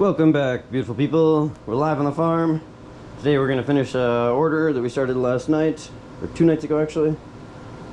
Welcome back, beautiful people. We're live on the farm. Today we're going to finish an order that we started last night, or 2 nights ago actually.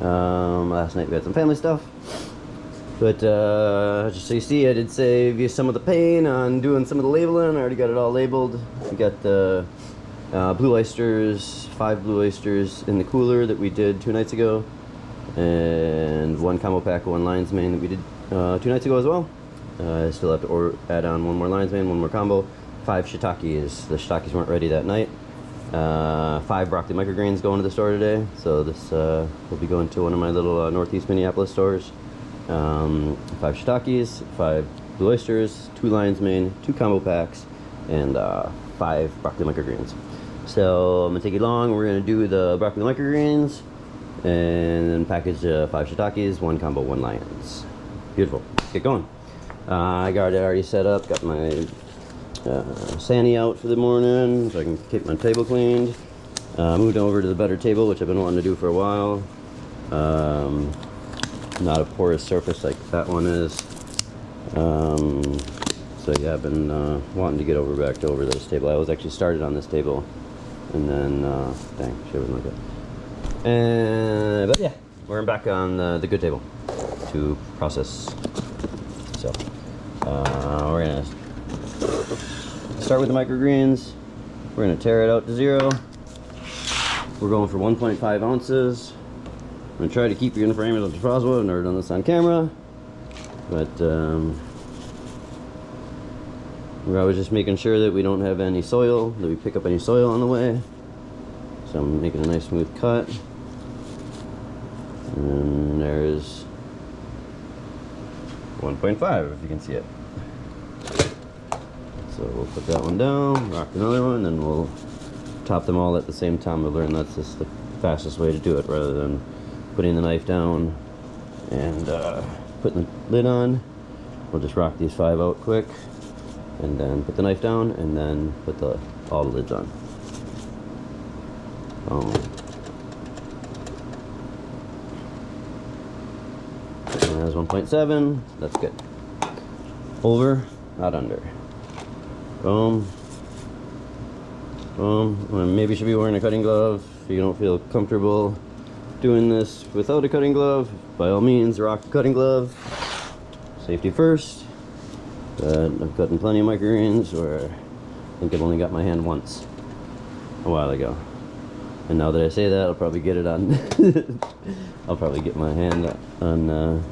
Last night we had some family stuff. But just so you see, I did save you some of the pain on doing some of the labeling. I already got it all labeled. We got the blue oysters, 5 blue oysters in the cooler that we did 2 nights ago. And 1 combo pack, 1 lion's mane that we did 2 nights ago as well. I still have to add on 1 more lion's mane, 1 more combo, 5 shiitakes. The shiitakes weren't ready that night. 5 broccoli microgreens going to the store today. So this will be going to one of my little northeast Minneapolis stores. 5 shiitakes, 5 blue oysters, 2 lion's mane, 2 combo packs, and 5 broccoli microgreens. So I'm gonna take it long. We're gonna do the broccoli microgreens and then package 5 shiitakes, 1 combo, 1 lions. Beautiful. Let's get going. I got it already set up, got my sani out for the morning so I can keep my table cleaned. Moved over to the better table, which I've been wanting to do for a while. Not a porous surface like that one is. So yeah, I've been wanting to get back over this table. I was actually started on this table, and then dang, shit wasn't like that. But yeah, we're back on the good table to process. So we're gonna start with the microgreens. We're gonna tear it out to 0. We're going for 1.5 ounces. I'm gonna try to keep you in the frame as much as possible. I've never done this on camera, but we're always just making sure that we don't have any soil, that we pick up any soil on the way. So I'm making a nice smooth cut, and there's 1.5 if you can see it. So we'll put that one down, rock another one, and we'll top them all at the same time. I've learned that's just the fastest way to do it, rather than putting the knife down and putting the lid on. We'll just rock these 5 out quick, and then put the knife down, and then put all the lids on. There's 1.7. That's good. Over, not under. Boom. Boom. Maybe you should be wearing a cutting glove if you don't feel comfortable doing this without a cutting glove. By all means, rock a cutting glove. Safety first. But I've gotten plenty of microgreens where I think I've only got my hand once a while ago. And now that I say that, I'll probably get it on. I'll probably get my hand on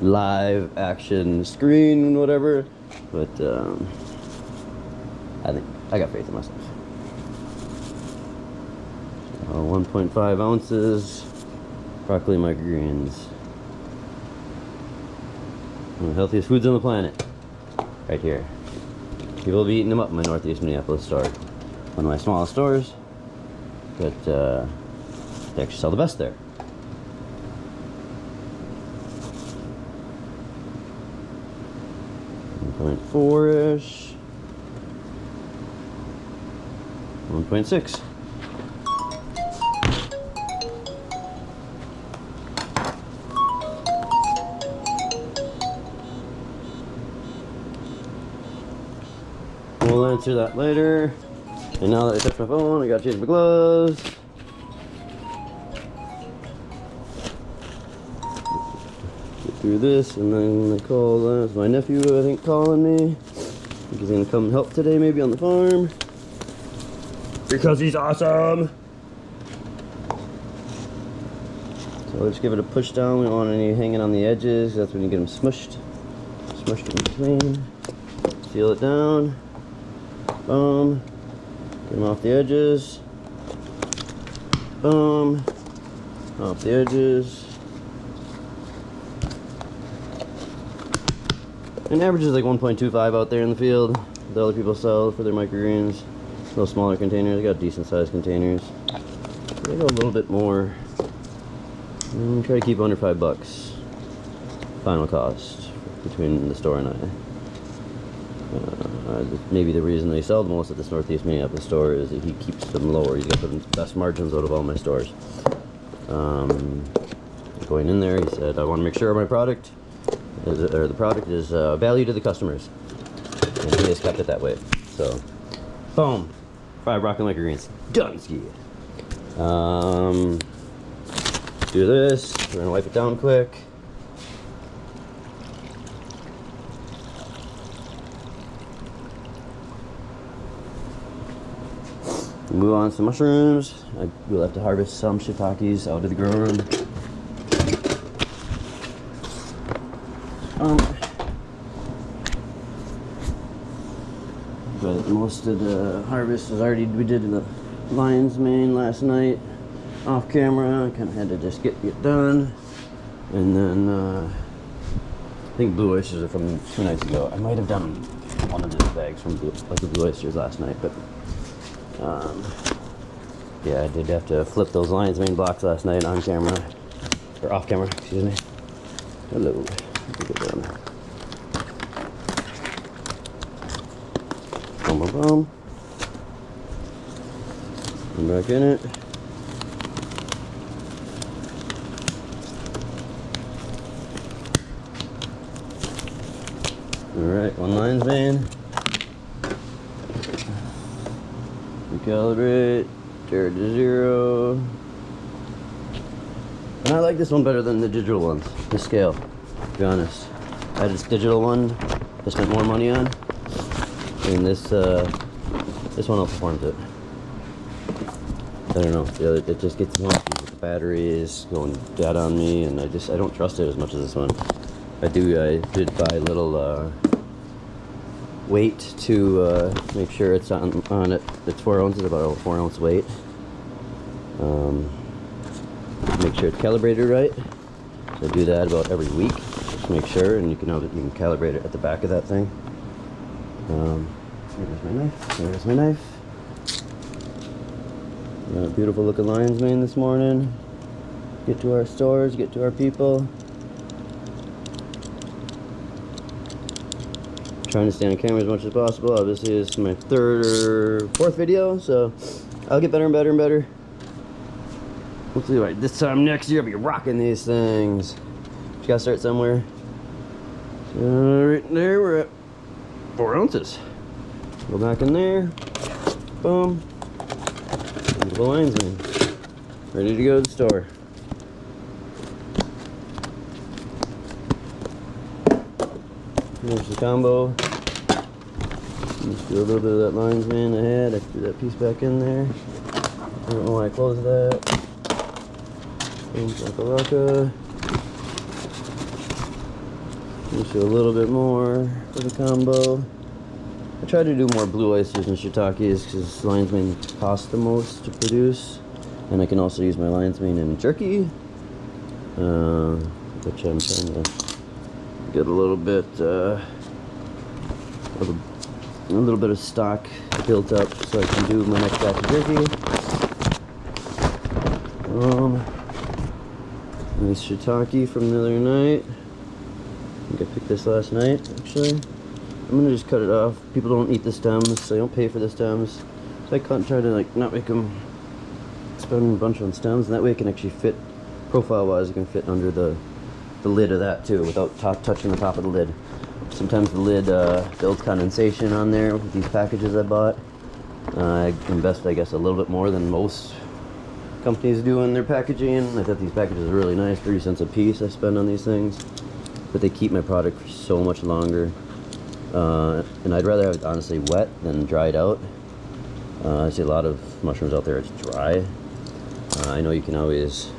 live action screen, whatever. But I think I got faith in myself. 1.5 ounces broccoli microgreens. One of the healthiest foods on the planet, right here. People will be eating them up in my northeast Minneapolis store, one of my smallest stores, but they actually sell the best there. 1.4-ish. 1.6. We'll answer that later. And now that I touched my phone, I gotta change my gloves. Get through this, and then I call, that's my nephew, I think, calling me. I think he's gonna come help today, maybe on the farm. Because he's awesome! So let's give it a push down. We don't want any hanging on the edges. That's when you get them smushed. Smushed in between. Seal it down. Boom. Get them off the edges. Boom. Off the edges. And average is like 1.25 out there in the field. The other people sell for their microgreens. A little smaller containers. I got decent sized containers. They go a little bit more. And try to keep under $5 final cost between the store and I. Maybe the reason they sell the most at this northeast Minneapolis store is that he keeps them lower. He's got the best margins out of all my stores. Going in there, he said, I want to make sure my product is, or the product is value to the customers. and he has kept it that way. So, boom, 5 Packing Microgreens, done ski. Do this. We're gonna wipe it down quick. Move on to some mushrooms. I will have to harvest some shiitakes out of the ground. But most of the harvest was already, we did in the lion's mane last night off camera. I kind of had to just get done. And then I think blue oysters are from 2 nights ago. I might have done one of the bags from the blue oysters last night, but yeah, I did have to flip those lion's mane blocks last night on camera, or off camera, excuse me. Hello. Boom, boom, boom. I'm back in it. Alright, 1 lion's mane. Recalibrate, tear it to 0. And I like this one better than the digital ones, the scale, to be honest. I had this digital one I spent more money on, and this one outperforms it. I don't know, the other, it just gets wonky with the batteries going dead on me, and I don't trust it as much as this one. I did buy a little weight to make sure it's on it. It's 4 ounces, about a 4 ounce weight. Make sure it's calibrated right. So I do that about every week, just to make sure, and you can calibrate it at the back of that thing. There's my knife. There's my knife. Got a beautiful looking lion's mane this morning. Get to our stores, get to our people. Trying to stay on camera as much as possible. Obviously, this is my 3rd or 4th video, so I'll get better and better and better. Hopefully, like this time next year, I'll be rocking these things. Just gotta start somewhere. So right there, we're at 4 ounces. Go back in there. Boom. Beautiful lion's mane. Ready to go to the store. Here's the combo. Just do a little bit of that lion's mane I had. I threw that piece back in there. I don't know why I closed that. Boom, shakalaka. Just do a little bit more for the combo. I tried to do more blue oysters and shiitakes because lion's mane costs the most to produce. And I can also use my lion's mane in jerky, which I'm trying to get a little bit of stock built up so I can do my next batch of jerky. Nice shiitake from the other night. I think I picked this last night, actually. I'm gonna just cut it off. People don't eat the stems, so I don't pay for the stems. So I try to not make them spend a bunch on stems, and that way it can actually fit, profile-wise, it can fit under the lid of that too, without touching the top of the lid. Sometimes the lid builds condensation on there with these packages I bought. I invest, I guess, a little bit more than most companies do in their packaging. I thought these packages are really nice, 30 cents a piece I spend on these things. But they keep my product for so much longer. And I'd rather have it honestly wet than dried out. I see a lot of mushrooms out there, it's dry. I know you can always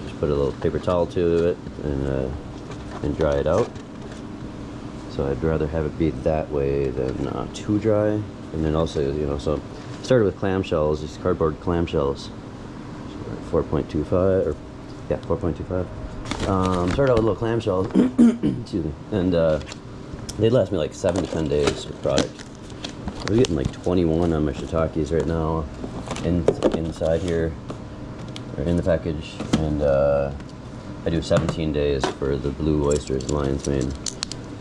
just put a little paper towel to it and dry it out. So I'd rather have it be that way than too dry. And then also, so I started with clamshells, these cardboard clamshells. 4.25, or yeah, 4.25. Started out with little clamshells, excuse me, and they'd last me like 7 to 10 days with product. We're getting like 21 on my shiitakes right now, inside here, or in the package, and I do 17 days for the blue oysters and lion's mane.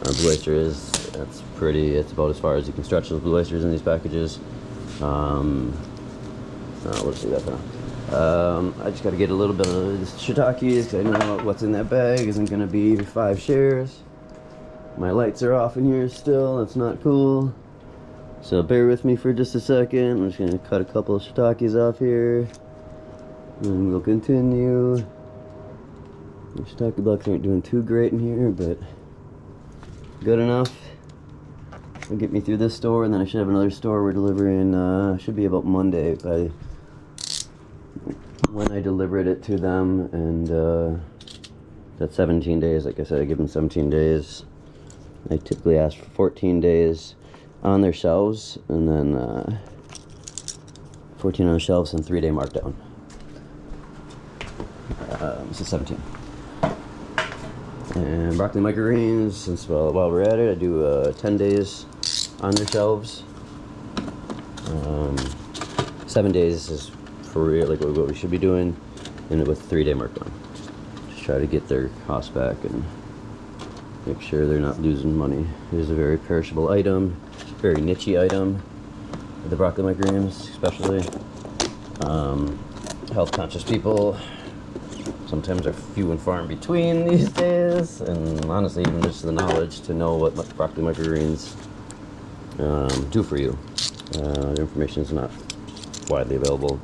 Blue oyster that's pretty, it's about as far as you can stretch those blue oysters in these packages. Let's see that now. I just got to get a little bit of shiitakes because I know what's in that bag isn't going to be 5 shares. My lights are off in here still. That's not cool. So bear with me for just a second. I'm just gonna cut a couple of shiitakes off here, and we'll continue. The shiitake blocks aren't doing too great in here, but good enough. It'll get me through this store, and then I should have another store we're delivering. Should be about Monday by when I delivered it to them, and that's 17 days. Like I said, I give them 17 days. I typically ask for 14 days on their shelves, and then 14 on the shelves and 3-day markdown. So 17. And broccoli microgreens, since while we're at it, I do 10 days on their shelves. 7 days is for real, like what we should be doing, and with 3-day markdown. Just try to get their cost back and make sure they're not losing money. It is a very perishable item, very niche-y item. The broccoli microgreens, especially. Health-conscious people sometimes are few and far in between these days, and honestly, even just the knowledge to know what broccoli microgreens do for you. The information is not widely available.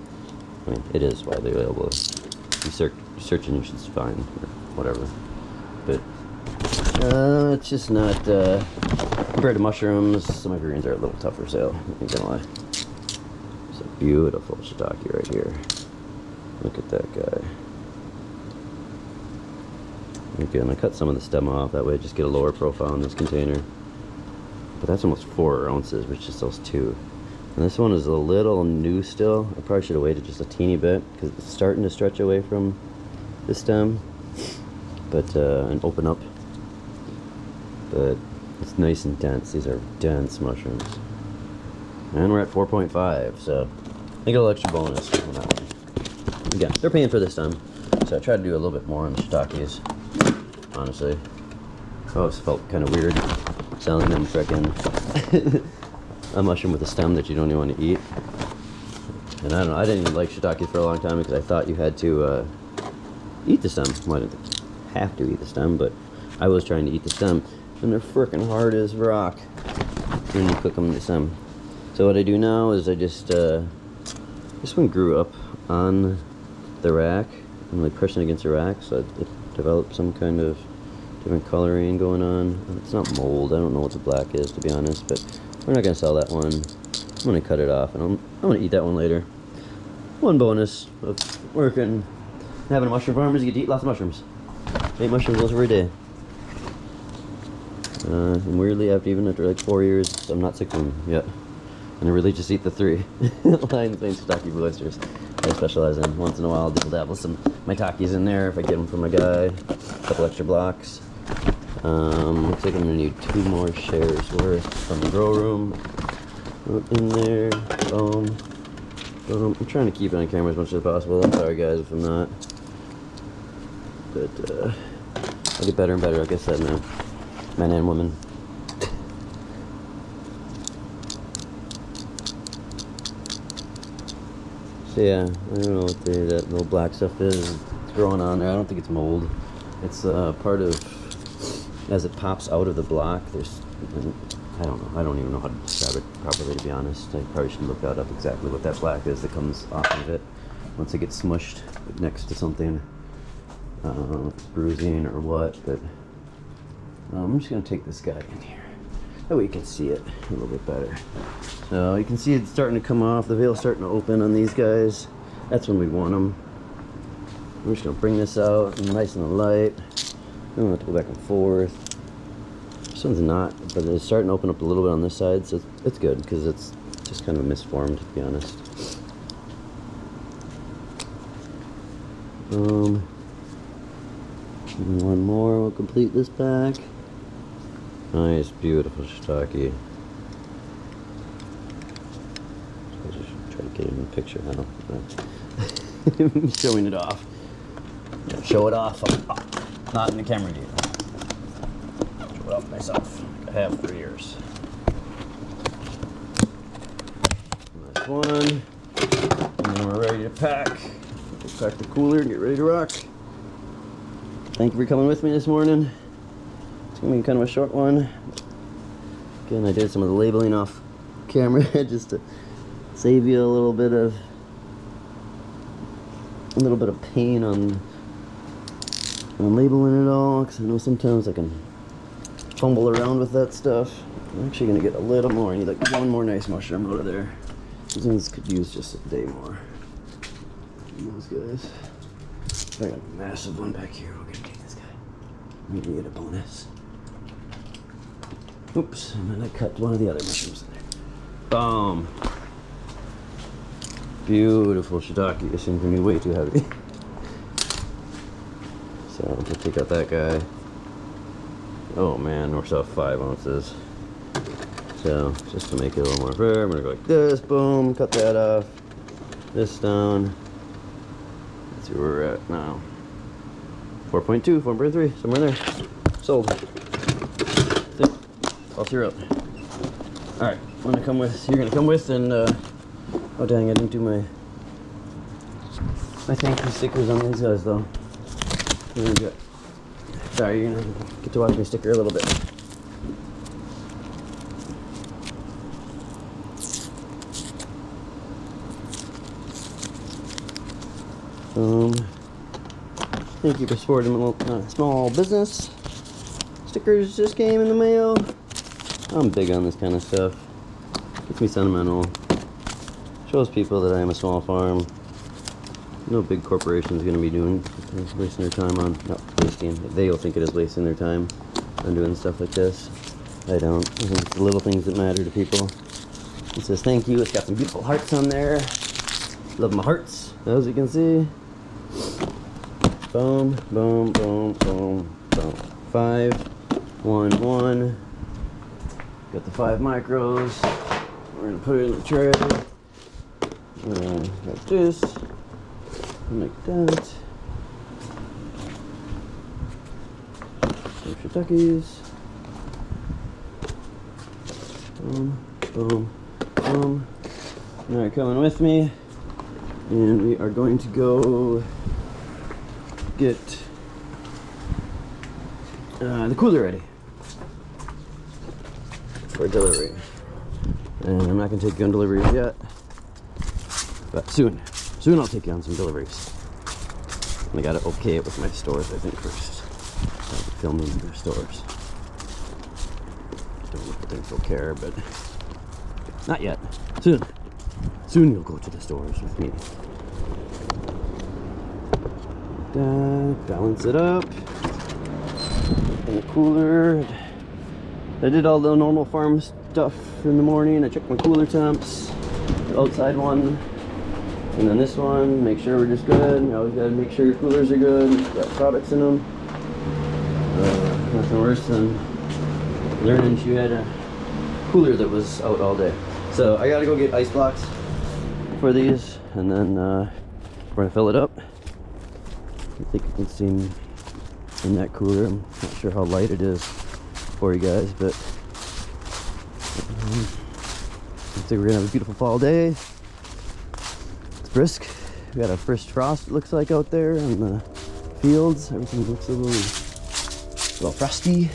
I mean, it is widely available. You search and you should find, or whatever. But it's just not compared to mushrooms. The microgreens are a little tougher sale. I ain't gonna lie. It's a beautiful shiitake right here. Look at that guy. Again, I cut some of the stem off, that way I just get a lower profile in this container. But that's almost 4 ounces, which just sells 2. And this one is a little new still. I probably should have waited just a teeny bit, because it's starting to stretch away from the stem, but and open up. But it's nice and dense. These are dense mushrooms. And we're at 4.5, so I get a little extra bonus on that one. Again, they're paying for this time, so I tried to do a little bit more on the shiitakes. Honestly, I always felt kind of weird selling them freaking a mushroom with a stem that you don't even want to eat. And I don't know, I didn't even like shiitakes for a long time because I thought you had to eat the stem. Well, I didn't have to eat the stem, but I was trying to eat the stem, and they're freaking hard as rock when you cook them in the stem. So what I do now is I just this one grew up on the rack. I'm like pushing against the rack, so it developed some kind of different coloring going on. It's not mold. I don't know what the black is, to be honest, but we're not gonna sell that one. I'm gonna cut it off, and I'm gonna eat that one later. One bonus of working, having a mushroom farm is you get to eat lots of mushrooms. 8 mushrooms every day. And weirdly, after like 4 years, I'm not sick of them yet. And I really just eat the 3 lion's mane shiitake blue oysters I specialize in. Once in a while, I'll dabble some maitakes in there if I get them from a guy. A couple extra blocks. Looks like I'm gonna need 2 more shares worth from the grow room. In there. Boom. I'm trying to keep it on camera as much as possible. I'm sorry, guys, if I'm not. But I'll get better and better, like I said, man. Men and women. So yeah, I don't know what that little black stuff is. It's growing on there. I don't think it's mold. It's part of, as it pops out of the block, there's, I don't know. I don't even know how to describe it properly, to be honest. I probably should look that up exactly what that black is that comes off of it once it gets smushed next to something. I don't know if it's bruising or what, but I'm just going to take this guy in here. That way you can see it a little bit better. So you can see it's starting to come off. The veil's starting to open on these guys. That's when we want them. I'm just going to bring this out nice and light. I don't have to go back and forth. This one's not, but it's starting to open up a little bit on this side, so it's good because it's just kind of misformed, to be honest. One more will complete this pack. Nice, beautiful shiitake. I should try to get it in the picture now. I'm showing it off. Show it off. Not in the camera, dude. Show it off myself. I have for years. Nice one. And then we're ready to pack. Let's pack the cooler and get ready to rock. Thank you for coming with me this morning. It's gonna be kind of a short one. Again, I did some of the labeling off camera just to save you a little bit of pain on labeling it all, because I know sometimes I can fumble around with that stuff. I'm actually gonna get a little more. I need like one more nice mushroom out of there. These ones could use just a day more. Those guys. I got a massive one back here. We're gonna take this guy. I'm gonna get a bonus. Oops, and then I cut one of the other mushrooms in there. Boom. Beautiful shiitake. This thing's gonna be way too heavy. So we'll take out that guy. Oh man, we're still 5 ounces. So just to make it a little more fair, I'm gonna go like this. Boom, cut that off. This down. Let's see where we're at now. 4.2, 4.3, somewhere in there. Sold. All syrup. Alright, you're gonna come with, and oh dang, I didn't do my thank you stickers on these guys though. Sorry, you're gonna get to watch me sticker a little bit. Thank you for supporting my little small business. Stickers just came in the mail. I'm big on this kind of stuff. Gets me sentimental. Shows people that I am a small farm. No big corporation's gonna be wasting their time on, not wasting, they'll think it is wasting their time on doing stuff like this. I don't. I think it's the little things that matter to people. It says thank you. It's got some beautiful hearts on there. Love my hearts, as you can see. Boom, boom, boom, boom, boom. 5, 1, 1. Got the 5 micros. We're gonna put it in the tray. Like this. Like that. Some shiitakes. Boom, boom, boom. Alright, coming with me. And we are going to go get the cooler ready for delivery. And I'm not going to take you on deliveries yet, but soon I'll take you on some deliveries. And I got to okay it with my stores, I think, first. I'll be filming their stores. Don't know if they'll care, but not yet. Soon you'll go to the stores with me. Balance it up in the cooler. I did all the normal farm stuff in the morning. I checked my cooler temps, the outside one, and then this one. Make sure we're just good. You always gotta make sure your coolers are good. Got products in them. Nothing worse than learning you had a cooler that was out all day. So I gotta go get ice blocks for these, and then we're gonna fill it up. I think you can see in that cooler. I'm not sure how light it is for you guys, but looks like we're gonna have a beautiful fall day. It's brisk. We got our first frost, it looks like, out there in the fields. Everything looks a little frosty.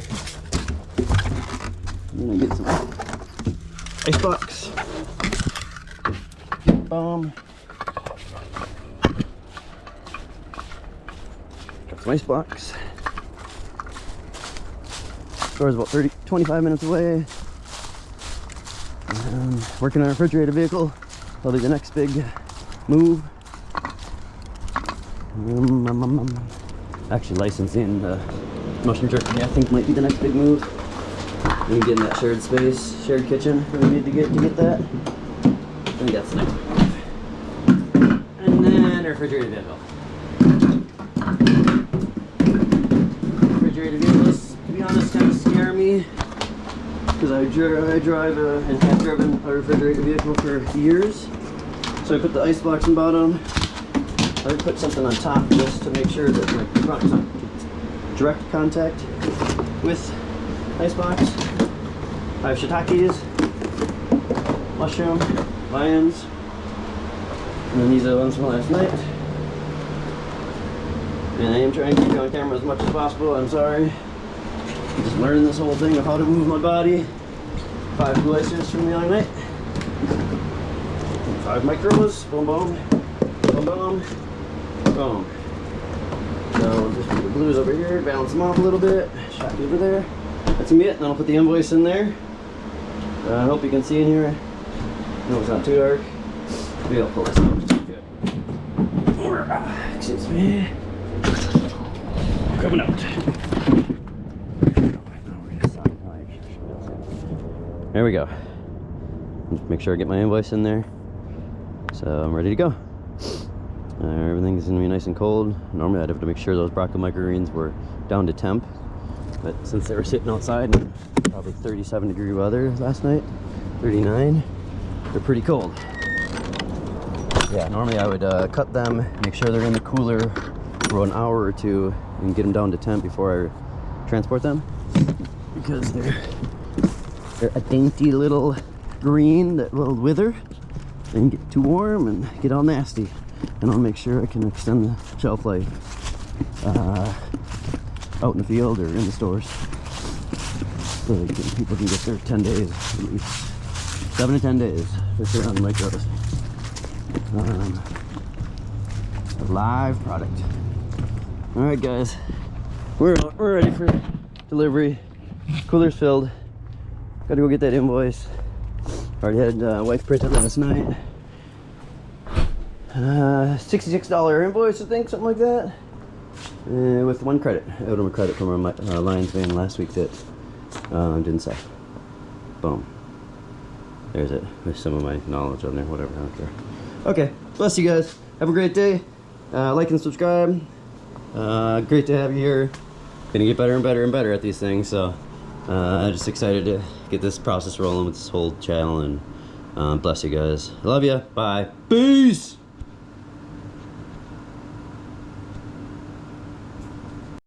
I'm gonna get some ice box. Boom. Got some ice box. Store's about 25 minutes away. Working on a refrigerated vehicle. Probably the next big move. Actually, licensing mushroom jerky, I think, might be the next big move. We get in that shared space, shared kitchen. We need to get that. I think that's the next move. And then a refrigerated vehicle. Refrigerated vehicles, to be honest, kind of scare me, because I drive and have driven a refrigerated vehicle for years. So I put the ice box in bottom. I would put something on top just to make sure that my product's not direct contact with ice box. I have shiitakes, mushroom, lions, and then these are the ones from last night. And I am trying to keep you on camera as much as possible. I'm sorry. Just learning this whole thing of how to move my body. 5 glue icers from the other night. 5 micros. Boom, boom. Boom, boom. Boom. So just put the blues over here, balance them off a little bit. Shot over there. That's gonna be it. And then I'll put the invoice in there. I hope you can see in here. No, it's not too dark. Maybe I'll pull this out just a bit. Excuse me. Coming out. There we go. Just make sure I get my invoice in there. So I'm ready to go. Everything's gonna be nice and cold. Normally I'd have to make sure those Packing Microgreens were down to temp, but since they were sitting outside in probably 37-degree weather last night, 39, they're pretty cold. Yeah, normally I would cut them, make sure they're in the cooler for an hour or two, and get them down to temp before I transport them, because they're a dainty little green that will wither and get too warm and get all nasty. And I'll make sure I can extend the shelf life out in the field or in the stores, so that people can get their 10 days, at least 7 to 10 days for sure on micros. A live product. All right, guys, we're ready for delivery. Cooler's filled. Got to go get that invoice. Already had wife print it last night. $66 invoice, I think, something like that. With 1 credit. I owed him a credit from our Lions van last week that didn't sell. Boom. There's it. There's some of my knowledge on there, whatever, I don't care. Okay, bless you guys. Have a great day. Like and subscribe. Great to have you here. Gonna get better and better and better at these things, so I'm just excited to get this process rolling with this whole channel, and bless you guys. I love you. Bye. Peace!